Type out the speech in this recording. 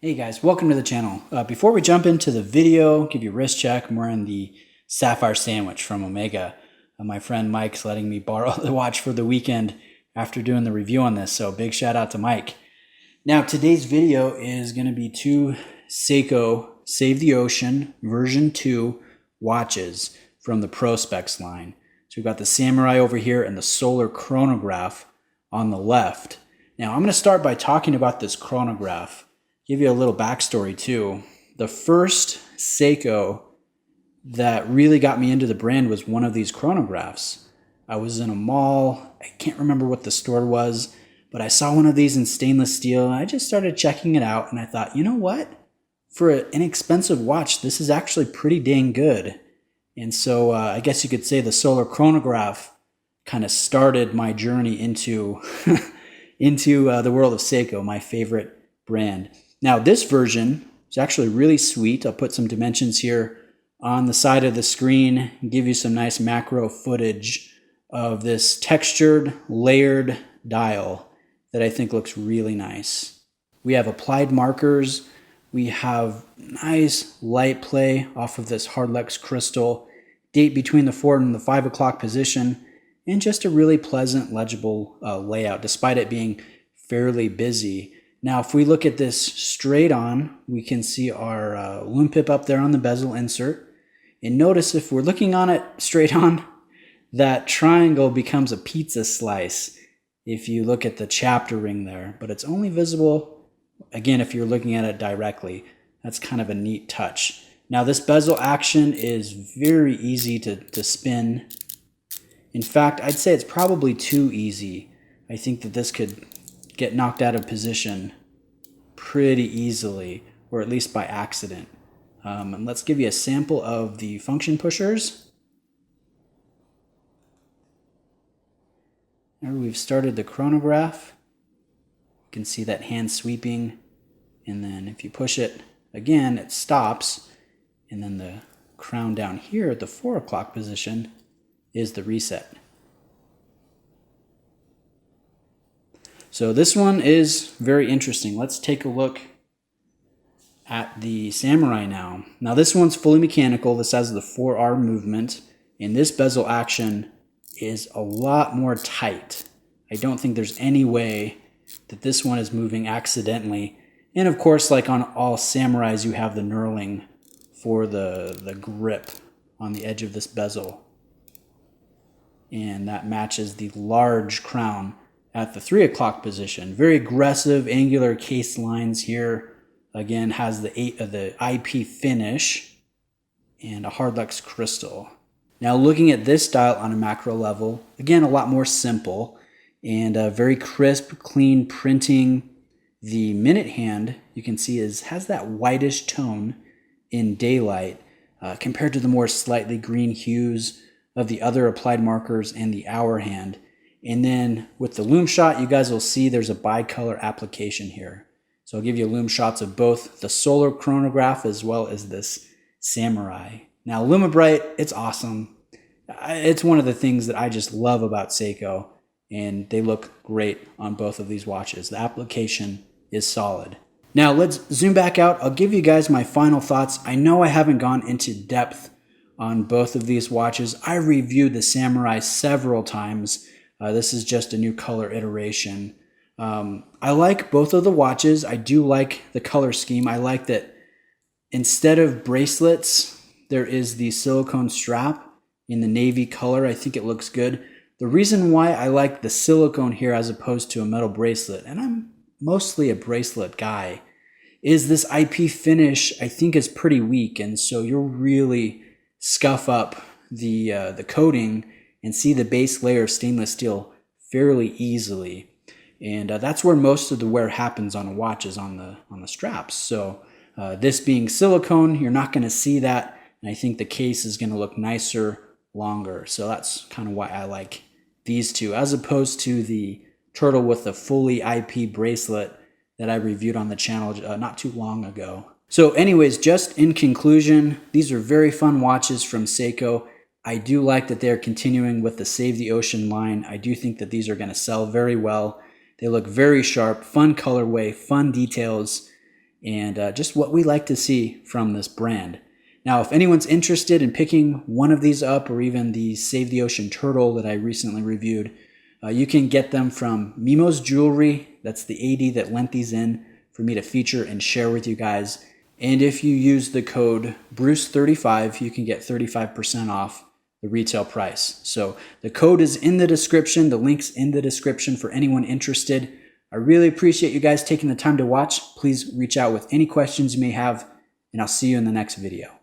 Hey guys, welcome to the channel. Before we jump into the video, give you a wrist check. I'm wearing the Sapphire Sandwich from Omega. My friend Mike's letting me borrow the watch for the weekend after doing the review on this, so big shout out to Mike. Now today's video is going to be two Seiko Save the Ocean version 2 watches from the Pro Specs line. So we've got the Samurai over here and the Solar Chronograph on the left. Now I'm going to start by talking about this chronograph. Give you a little backstory too. The first Seiko that really got me into the brand was one of these chronographs. I was in a mall. I can't remember what the store was, but I saw one of these in stainless steel and I just started checking it out and I thought, you know what? For an inexpensive watch, this is actually pretty dang good. And so I guess you could say the Solar Chronograph kind of started my journey into, the world of Seiko, my favorite brand. Now this version is actually really sweet. I'll put some dimensions here on the side of the screen and give you some nice macro footage of this textured, layered dial that I think looks really nice. We have applied markers. We have nice light play off of this Hardlex crystal, date between the 4 and the 5 o'clock position, and just a really pleasant, legible layout, despite it being fairly busy. Now, if we look at this straight on, we can see our loom pip up there on the bezel insert. And notice if we're looking on it straight on, that triangle becomes a pizza slice if you look at the chapter ring there. But it's only visible, again, if you're looking at it directly. That's kind of a neat touch. Now, this bezel action is very easy to spin. In fact, I'd say it's probably too easy. I think that this could get knocked out of position pretty easily, or at least by accident. And let's give you a sample of the function pushers. There we've started the chronograph. You can see that hand sweeping, and then if you push it again, it stops, and then the crown down here at the 4 o'clock position is the reset. So this one is very interesting. Let's take a look at the Samurai now. Now this one's fully mechanical. This has the 4R movement, and this bezel action is a lot more tight. I don't think there's any way that this one is moving accidentally. And of course, like on all Samurais, you have the knurling for the grip on the edge of this bezel. And that matches the large crown at the 3 o'clock position. Very aggressive angular case lines here. Again, has the IP finish and a Hardlex crystal. Now looking at this dial on a macro level, again, a lot more simple and very crisp, clean printing. The minute hand, you can see, has that whitish tone in daylight compared to the more slightly green hues of the other applied markers and the hour hand. And then with the loom shot, you guys will see there's a bicolor application here. So I'll give you loom shots of both the Solar Chronograph as well as this Samurai. Now Lumibright, it's awesome. It's one of the things that I just love about Seiko, and they look great on both of these watches. The application is solid. Now let's zoom back out. I'll give you guys my final thoughts. I know I haven't gone into depth on both of these watches. I reviewed the Samurai several times. This is just a new color iteration. I like both of the watches. I do like the color scheme. I like that instead of bracelets, there is the silicone strap in the navy color. I think it looks good. The reason why I like the silicone here as opposed to a metal bracelet, and I'm mostly a bracelet guy, is this IP finish I think is pretty weak, and so you'll really scuff up the coating and see the base layer of stainless steel fairly easily. And that's where most of the wear happens on a watch, is on the straps. So this being silicone, you're not going to see that. And I think the case is going to look nicer, longer. So that's kind of why I like these two, as opposed to the turtle with the fully IP bracelet that I reviewed on the channel not too long ago. So anyways, just in conclusion, these are very fun watches from Seiko. I do like that they're continuing with the Save the Ocean line. I do think that these are going to sell very well. They look very sharp, fun colorway, fun details, and just what we like to see from this brand. Now, if anyone's interested in picking one of these up, or even the Save the Ocean Turtle that I recently reviewed, you can get them from Mimo's Jewelry. That's the AD that lent these in for me to feature and share with you guys. And if you use the code Bruce35, you can get 35% off the retail price. So the code is in the description. The link's in the description for anyone interested. I really appreciate you guys taking the time to watch. Please reach out with any questions you may have, and I'll see you in the next video.